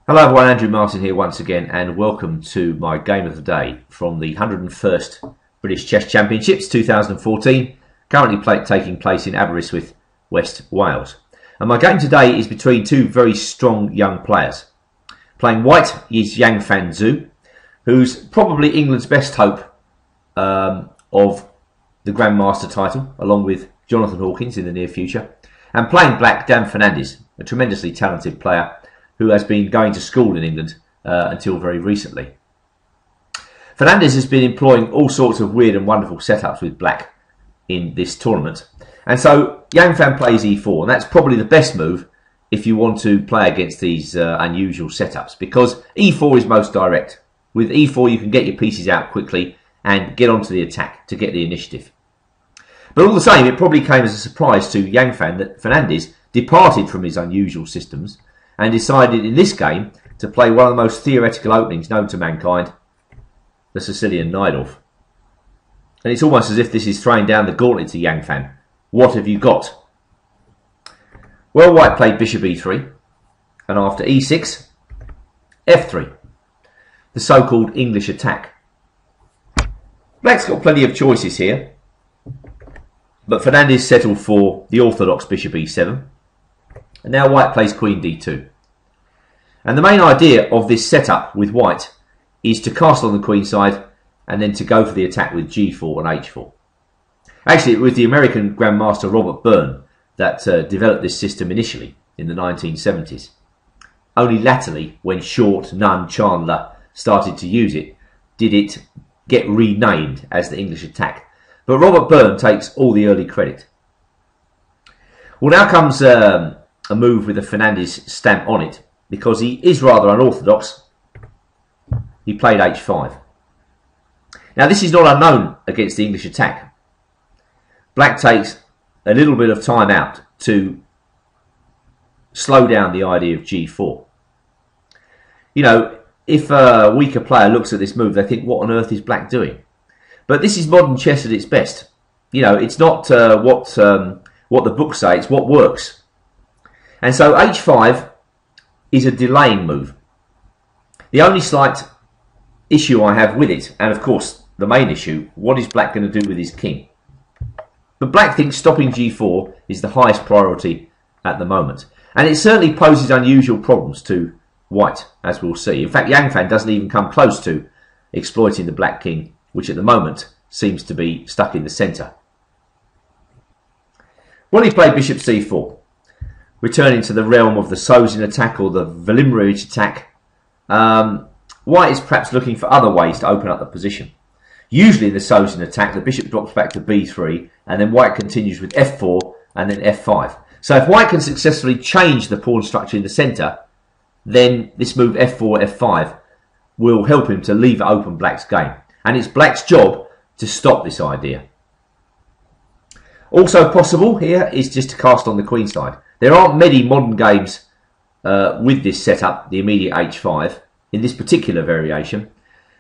Hello everyone, Andrew Martin here once again, and welcome to my game of the day from the 101st British Chess Championships 2014, currently taking place in Aberystwyth, West Wales. And my game today is between two very strong young players. Playing white is Zhou, who's probably England's best hope of the Grandmaster title, along with Jonathan Hawkins in the near future. And playing black, D Fernandez, a tremendously talented player who has been going to school in England until very recently. Fernandez has been employing all sorts of weird and wonderful setups with black in this tournament. And so Zhou plays e4, and that's probably the best move if you want to play against these unusual setups, because e4 is most direct. With e4 you can get your pieces out quickly and get onto the attack to get the initiative. But all the same, it probably came as a surprise to Zhou that Fernandez departed from his unusual systems and decided in this game to play one of the most theoretical openings known to mankind, the Sicilian Najdorf. And it's almost as if this is throwing down the gauntlet to Zhou. What have you got? Well, white played bishop e3, and after e6, f3, the so-called English attack. Black's got plenty of choices here, but Fernandez settled for the orthodox bishop e7. And now white plays queen d2. And the main idea of this setup with white is to castle on the queen side and then to go for the attack with g4 and h4. Actually, it was the American Grandmaster Robert Byrne that developed this system initially in the 1970s. Only latterly, when Short, Nunn, Chandler started to use it, did it get renamed as the English attack. But Robert Byrne takes all the early credit. Well, now comes a move with a Fernandez stamp on it, because he is rather unorthodox. He played h5. Now this is not unknown against the English attack. Black takes a little bit of time out to slow down the idea of g4. You know, if a weaker player looks at this move, they think, what on earth is black doing? But this is modern chess at its best. You know, it's not what the books say, it's what works. And so h5 is a delaying move. The only slight issue I have with it, and of course the main issue, what is black going to do with his king? But black thinks stopping g4 is the highest priority at the moment. And it certainly poses unusual problems to white, as we'll see. In fact, Zhou doesn't even come close to exploiting the black king, which at the moment seems to be stuck in the centre. Well, he played bishop c4. Returning to the realm of the Sicilian attack or the Vladimirovich attack, white is perhaps looking for other ways to open up the position. Usually in the Sicilian attack, the bishop drops back to b3, and then white continues with f4 and then f5. So if white can successfully change the pawn structure in the centre, then this move f4, f5 will help him to leave open black's game. And it's black's job to stop this idea. Also possible here is just to cast on the queen side. There aren't many modern games with this setup, the immediate h5, in this particular variation.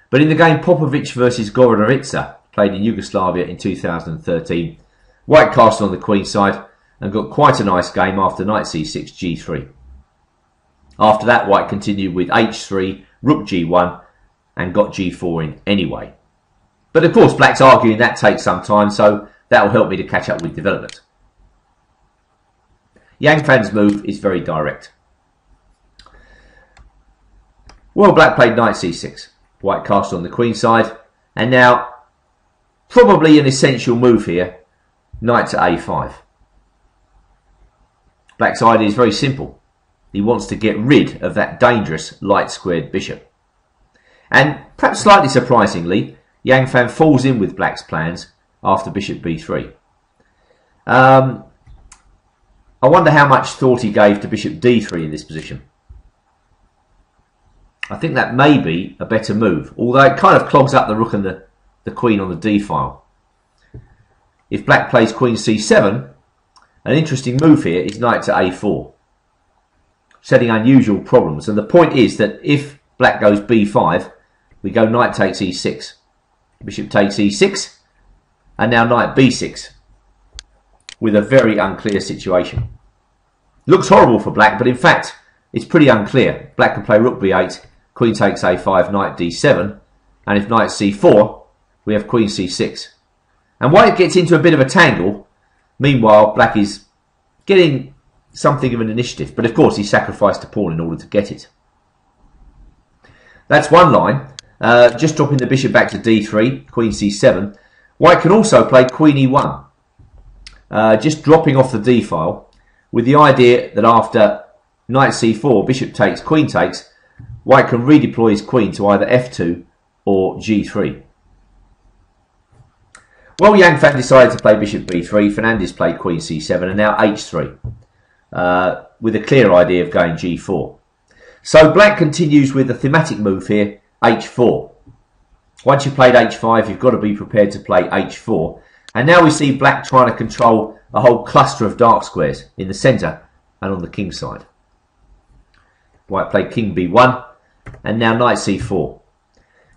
But in the game Popovic versus Gorodovica, played in Yugoslavia in 2013, white cast on the queen side and got quite a nice game after knight c6, g3. After that, white continued with h3, rook g1, and got g4 in anyway. But of course, black's arguing that takes some time, so that will help me to catch up with development. Zhou's move is very direct. Well, black played knight c6. White cast on the queen side. And now, probably an essential move here, knight to a5. Black's idea is very simple. He wants to get rid of that dangerous light squared bishop. And perhaps slightly surprisingly, Zhou falls in with black's plans after bishop b3. I wonder how much thought he gave to bishop d3 in this position. I think that may be a better move, although it kind of clogs up the rook and the queen on the d file. If black plays queen c7, an interesting move here is knight to a4, setting unusual problems. And the point is that if black goes b5, we go knight takes e6, bishop takes e6, and now knight b6, with a very unclear situation. Looks horrible for black, but in fact it's pretty unclear. Black can play rook b8, queen takes a5, knight d7, and if knight c4, we have queen c6. And white gets into a bit of a tangle. Meanwhile, black is getting something of an initiative, but of course he sacrificed a pawn in order to get it. That's one line. Just dropping the bishop back to d3, queen c7. White can also play queen e1, just dropping off the d file, with the idea that after knight c4, bishop takes, queen takes, white can redeploy his queen to either f2 or g3. Well, Yang Fan decided to play bishop b3, Fernandez played queen c7, and now h3, with a clear idea of going g4. So black continues with the thematic move here, h4. Once you've played h5, you've got to be prepared to play h4. And now we see black trying to control a whole cluster of dark squares in the centre and on the king side. White played king b1, and now knight c4,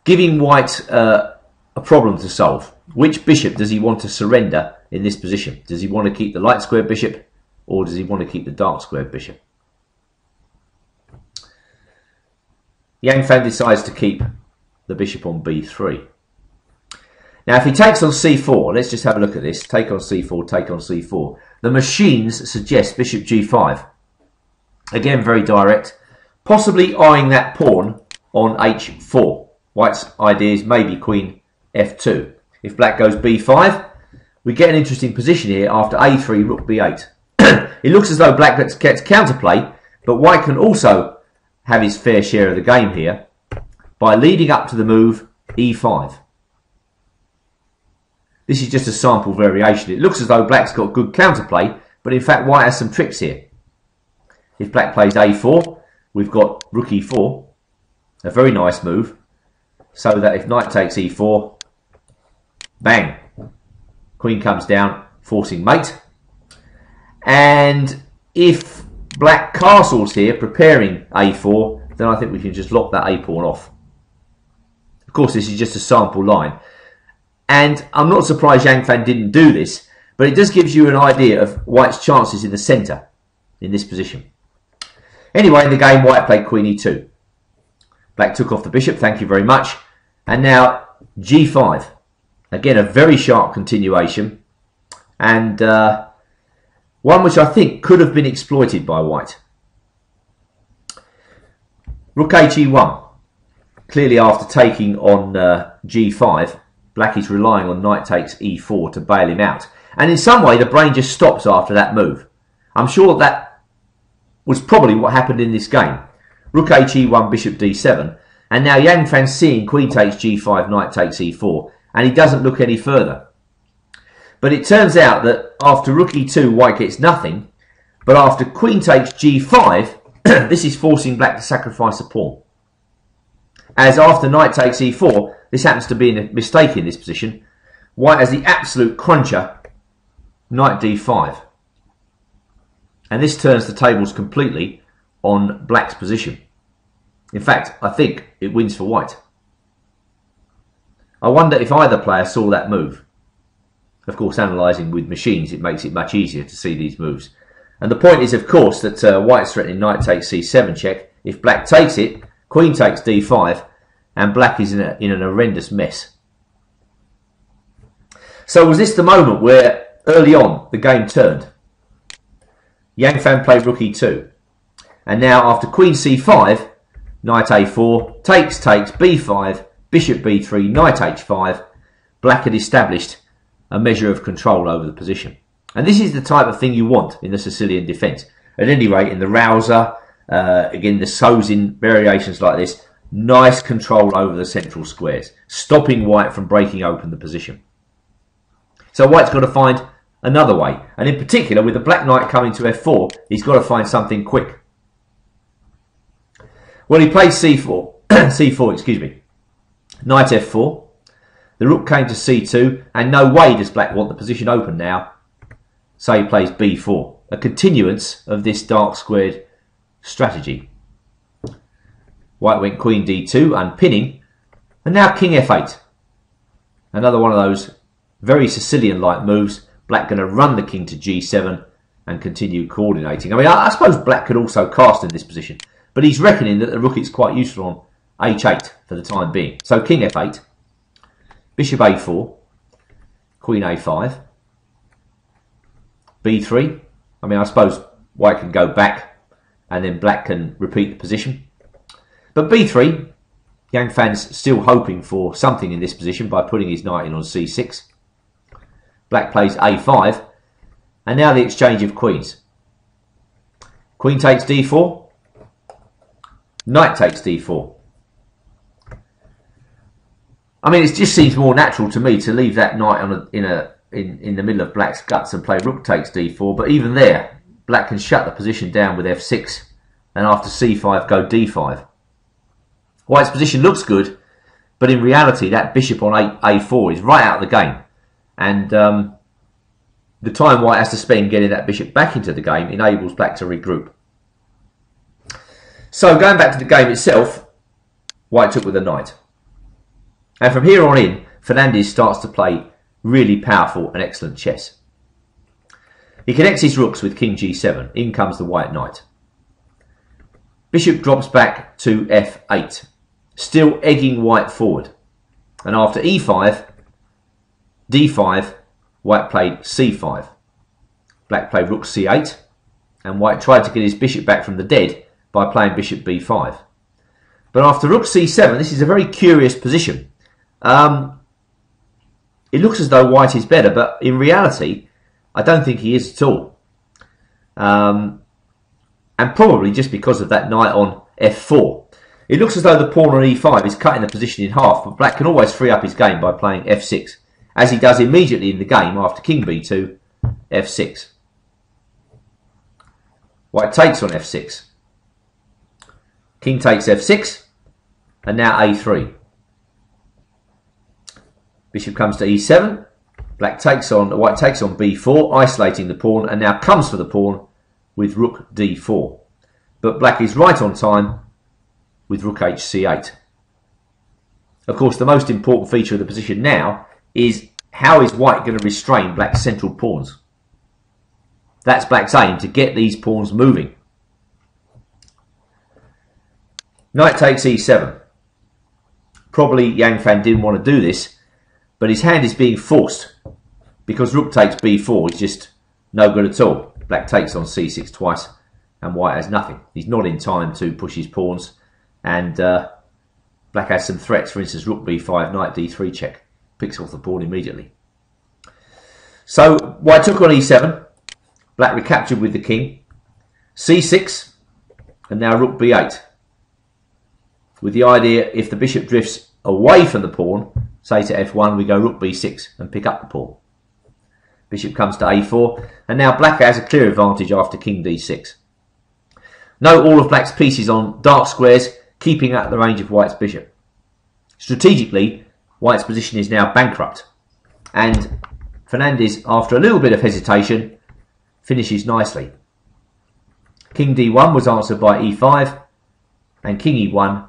giving white a problem to solve. Which bishop does he want to surrender in this position? Does he want to keep the light squared bishop, or does he want to keep the dark squared bishop? Yang Fan decides to keep the bishop on b3. Now if he takes on c4, let's just have a look at this. Take on c4, take on c4. The machines suggest bishop g5. Again, very direct. Possibly eyeing that pawn on h4. White's idea is maybe queen f2. If black goes b5, we get an interesting position here after a3, rook b8. It looks as though black gets counterplay, but white can also have his fair share of the game here by leading up to the move e5. This is just a sample variation. It looks as though black's got good counterplay, but in fact white has some tricks here. If black plays a4, we've got rook e4, a very nice move, so that if knight takes e4, bang, queen comes down, forcing mate. And if black castles here, preparing a4, then I think we can just lock that a pawn off. Of course, this is just a sample line. And I'm not surprised Yang Fan didn't do this, but it does give you an idea of white's chances in the centre in this position. Anyway, in the game, white played queen e2. Black took off the bishop, thank you very much. And now g5. Again, a very sharp continuation. And one which I think could have been exploited by white. Rook he1. Clearly after taking on g5, black is relying on knight takes e4 to bail him out. And in some way, the brain just stops after that move. I'm sure that was probably what happened in this game. Rook he1, bishop d7. And now Yang Fan seeing queen takes g5, knight takes e4. And he doesn't look any further. But it turns out that after rook e2, white gets nothing. But after queen takes g5, this is forcing black to sacrifice a pawn. As after knight takes e4, this happens to be a mistake in this position. White has the absolute cruncher, knight d5. And this turns the tables completely on black's position. In fact, I think it wins for white. I wonder if either player saw that move. Of course, analysing with machines, it makes it much easier to see these moves. And the point is, of course, that white's threatening knight takes c7 check. If black takes it, queen takes d5, and black is in an horrendous mess. So was this the moment where, early on, the game turned? Yang Fan played rook e2. And now, after queen c5, knight a4, takes, b5, bishop b3, knight h5, black had established a measure of control over the position. And this is the type of thing you want in the Sicilian defence. At any rate, in the Rouser, again, the Zhou's in variations like this, nice control over the central squares, stopping white from breaking open the position. So white's got to find another way. And in particular, with the black knight coming to f4, he's got to find something quick. Well, he plays c4, c4, excuse me. Knight f4. The rook came to c2, and no way does black want the position open now. So he plays b4, a continuance of this dark squared strategy. White went queen d2, unpinning, and now king f8. Another one of those very Sicilian-like moves. Black going to run the king to g7 and continue coordinating. I mean, I suppose black could also cast in this position. but he's reckoning that the rook is quite useful on h8 for the time being. So king f8, bishop a4, queen a5, b3. I mean, I suppose white can go back and then black can repeat the position. But b3, Yang Fan's still hoping for something in this position by putting his knight in on c6. Black plays a5, and now the exchange of queens. Queen takes d4, knight takes d4. I mean, it just seems more natural to me to leave that knight on in the middle of black's guts and play rook takes d4, but even there, black can shut the position down with f6, and after c5 go d5. White's position looks good, but in reality that bishop on a4 is right out of the game, and the time white has to spend getting that bishop back into the game enables black to regroup. So going back to the game itself, white took with a knight. And from here on in, Fernandez starts to play really powerful and excellent chess. He connects his rooks with king g7. In comes the white knight. Bishop drops back to f8, still egging white forward. And after e5, d5, white played c5. Black played rook c8, and white tried to get his bishop back from the dead by playing bishop b5. But after rook c7, this is a very curious position. It looks as though white is better, but in reality, I don't think he is at all. And probably just because of that knight on f4. It looks as though the pawn on e5 is cutting the position in half, but black can always free up his game by playing f6, as he does immediately in the game after king b2, f6. White takes on f6. King takes f6, and now a3. Bishop comes to e7. White takes on b4, isolating the pawn, and now comes for the pawn with rook d4. But black is right on time with rook hc8. Of course, the most important feature of the position now is how is white going to restrain black's central pawns? That's black's aim, to get these pawns moving. Knight takes e7. Probably Yang Fan didn't want to do this, but his hand is being forced because rook takes b4 is just no good at all. Black takes on c6 twice and white has nothing. He's not in time to push his pawns, and black has some threats. For instance, rook b5, knight d3 check. Picks off the pawn immediately. So white took on e7. Black recaptured with the king. c6, and now rook b8. With the idea, if the bishop drifts away from the pawn, say to f1, we go rook b6 and pick up the pawn. Bishop comes to a4, and now black has a clear advantage after king d6. Note all of black's pieces on dark squares, keeping out the range of white's bishop. Strategically, white's position is now bankrupt, and Fernandez, after a little bit of hesitation, finishes nicely. King d1 was answered by e5, and king e1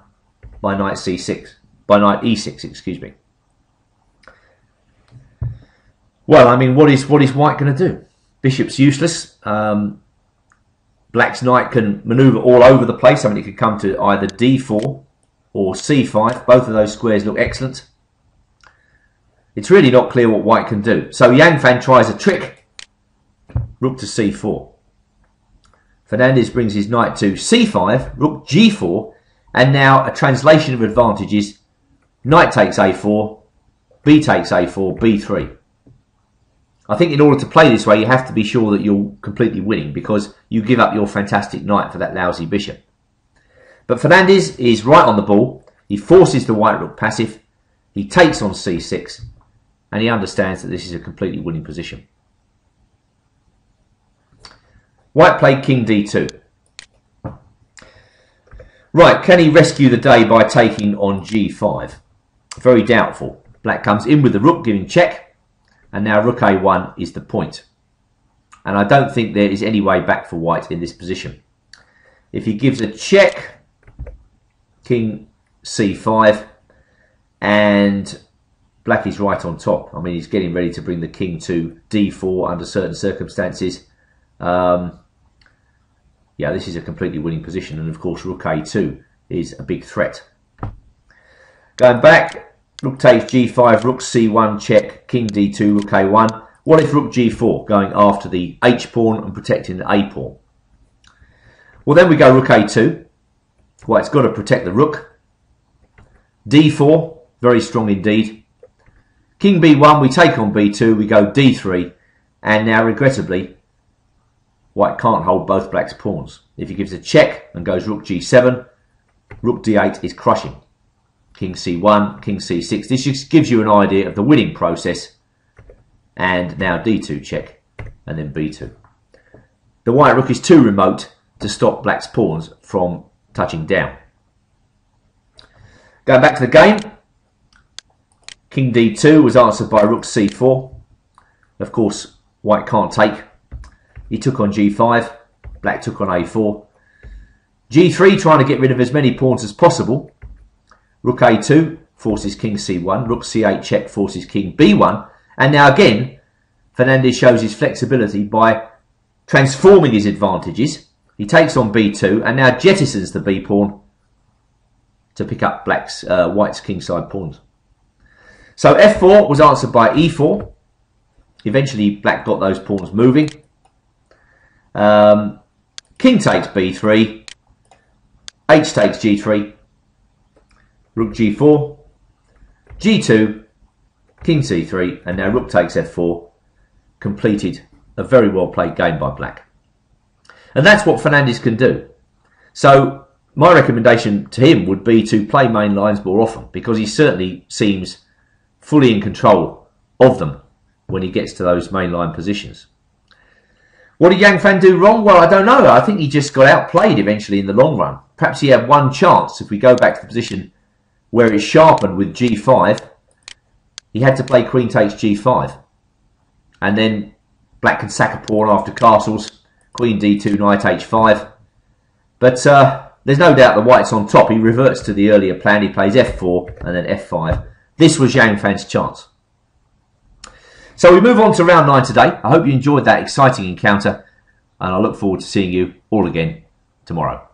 by knight c6, by knight e6, excuse me. Well, I mean, what is white going to do? Bishop's useless. Black's knight can manoeuvre all over the place. I mean, it could come to either d4 or c5. Both of those squares look excellent. It's really not clear what white can do. So Yang Fan tries a trick. Rook to c4. Fernandez brings his knight to c5, rook g4, and now a translation of advantages. Knight takes a4, b takes a4, b3. I think in order to play this way, you have to be sure that you're completely winning, because you give up your fantastic knight for that lousy bishop. But Fernandez is right on the ball. He forces the white rook passive. He takes on c6, and he understands that this is a completely winning position. White played king d2. Right, can he rescue the day by taking on g5? Very doubtful. Black comes in with the rook, giving check. And now rook a1 is the point. And I don't think there is any way back for white in this position. If he gives a check, king c5, and black is right on top. I mean, he's getting ready to bring the king to d4 under certain circumstances. yeah, this is a completely winning position, and of course rook a2 is a big threat. Going back, rook takes g5, rook c1 check, king d2, rook a1. What if rook g4, going after the h pawn and protecting the a pawn? Well, then we go rook a2. White's got to protect the rook. d4, very strong indeed. King b1, we take on b2, we go d3, and now regrettably White can't hold both black's pawns. If he gives a check and goes rook g7, rook d8 is crushing. King c1, king c6. This just gives you an idea of the winning process. And now d2 check, and then b2. The white rook is too remote to stop black's pawns from touching down. Going back to the game, king d2 was answered by rook c4. Of course, white can't take. He took on g5, black took on a4. g3, trying to get rid of as many pawns as possible. Rook a2 forces king c1, rook c8 check forces king b1, and now again Fernandez shows his flexibility by transforming his advantages. He takes on b2 and now jettisons the b pawn to pick up white's kingside pawns. So f4 was answered by e4. Eventually black got those pawns moving. King takes b3, h takes g3, rook g4, g2, king c3, and now rook takes f4. Completed a very well played game by black. And that's what Fernandez can do. So my recommendation to him would be to play main lines more often, because he certainly seems fully in control of them when he gets to those mainline positions. What did Yang Fan do wrong? Well, I don't know. I think he just got outplayed eventually in the long run. Perhaps he had one chance. If we go back to the position where it's sharpened with g5, he had to play queen takes g5. And then black can sack a pawn after castles, queen d2, knight h5. But there's no doubt the white's on top. He reverts to the earlier plan. He plays f4 and then f5. This was Yang Fan's chance. So we move on to round 9 today. I hope you enjoyed that exciting encounter, and I look forward to seeing you all again tomorrow.